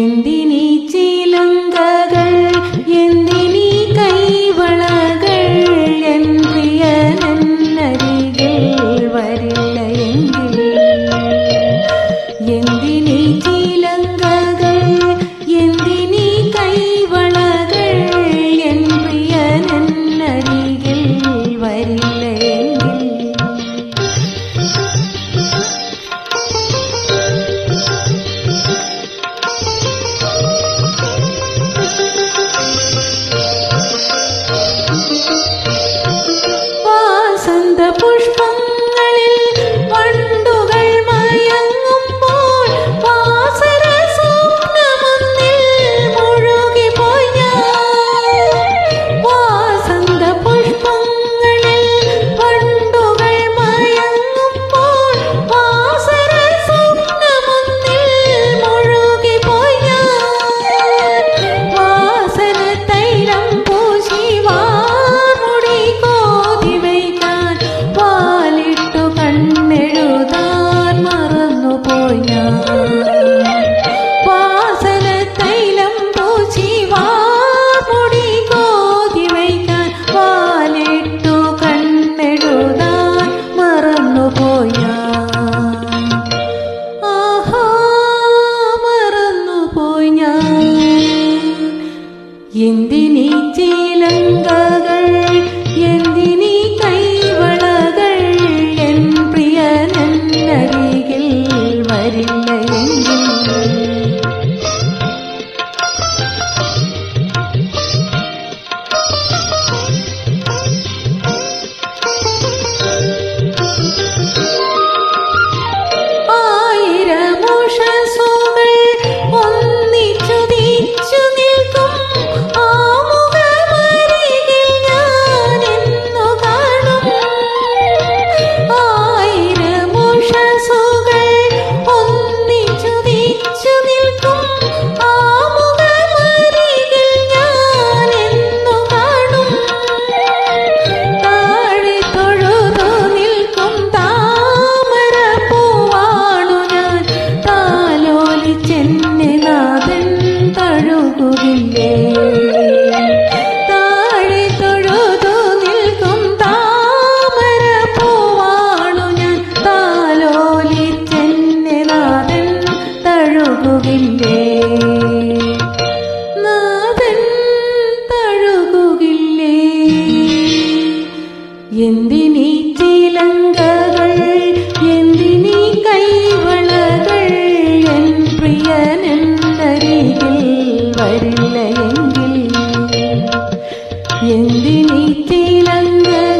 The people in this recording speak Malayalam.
എന്തിനീ ചിലങ്കകൾ എന്തിനീ കൈവളകൾ എൻ പ്രിയനരികിൽ വരില്ല എങ്കിൽ എന്തിനീ ചിലങ്കകൾ എന്തിനീ കൈവളകൾ എൻ പ്രിയനരികിൽ വരില്ല എങ്കിൽ പുഷ്പങ്ങളിൽ വണ്ടുകൾ മയങ്ങുമ്പോൾ വാസര സ്വപ്നമൊന്നിൽ മുഴുകിപ്പോയി ഞാൻ. വാസന്ത പുഷ്പങ്ങളിൽ വണ്ടുകൾ മയങ്ങുമ്പോൾ വാസര സ്വപ്നമൊന്നിൽ മുഴുകിപ്പോയി ഞാൻ. വാസന തൈലം പൂശി വാർമുടി കോതി വയ്ക്കാൻ വാലിട്ടു കണ്ണെഴുതാൻ മറന്നുപോയി ഞാൻ. വാസന തൈലം പൂശി വാർമുടി കോതി വയ്ക്കാൻ വാലിട്ടു കണ്ണെഴുതാൻ മറന്നുപോയി ഞാൻ. ആഹാ മറന്നുപോയി ഞാൻ. എന്തിനീ ചിലങ്കകൾ എന്തിനീ കൈവളകൾ എൻ പ്രിയനരികിൽ വരില്ല എങ്കിൽ ആയിരമുഷസുകൾ ഒന്നിച്ചുദിച്ചു നിൽക്കും ആ മുഖമരികിൽ ഞാൻ എന്നു കാണും. ആയിരമുഷസുകൾ ഒന്നിച്ചുദിച്ചു നിൽക്കും ആ മുഖമരികിൽ ഞാൻ എന്നു കാണും. താഴെ തൊഴുതു നിൽക്കും താമരപ്പൂവാണു ഞാൻ. താലോലിച്ചെന്നെ നാഥൻ തഴുകുകില്ലേ. താഴെ തൊഴുതു നിൽക്കും താമരപ്പൂവാണു ഞാൻ. താലോലിച്ചെന്നെ നാഥൻ തഴുകുകില്ലേ. നാഥൻ തഴുകുകില്ലേ. എന്തിനീ ചിലങ്കകൾ എന്തിനീ കൈവളകൾ എൻ പ്രിയനരികിൽ വരില്ല എങ്കിൽ എന്തിനീ ചിലങ്കകൾ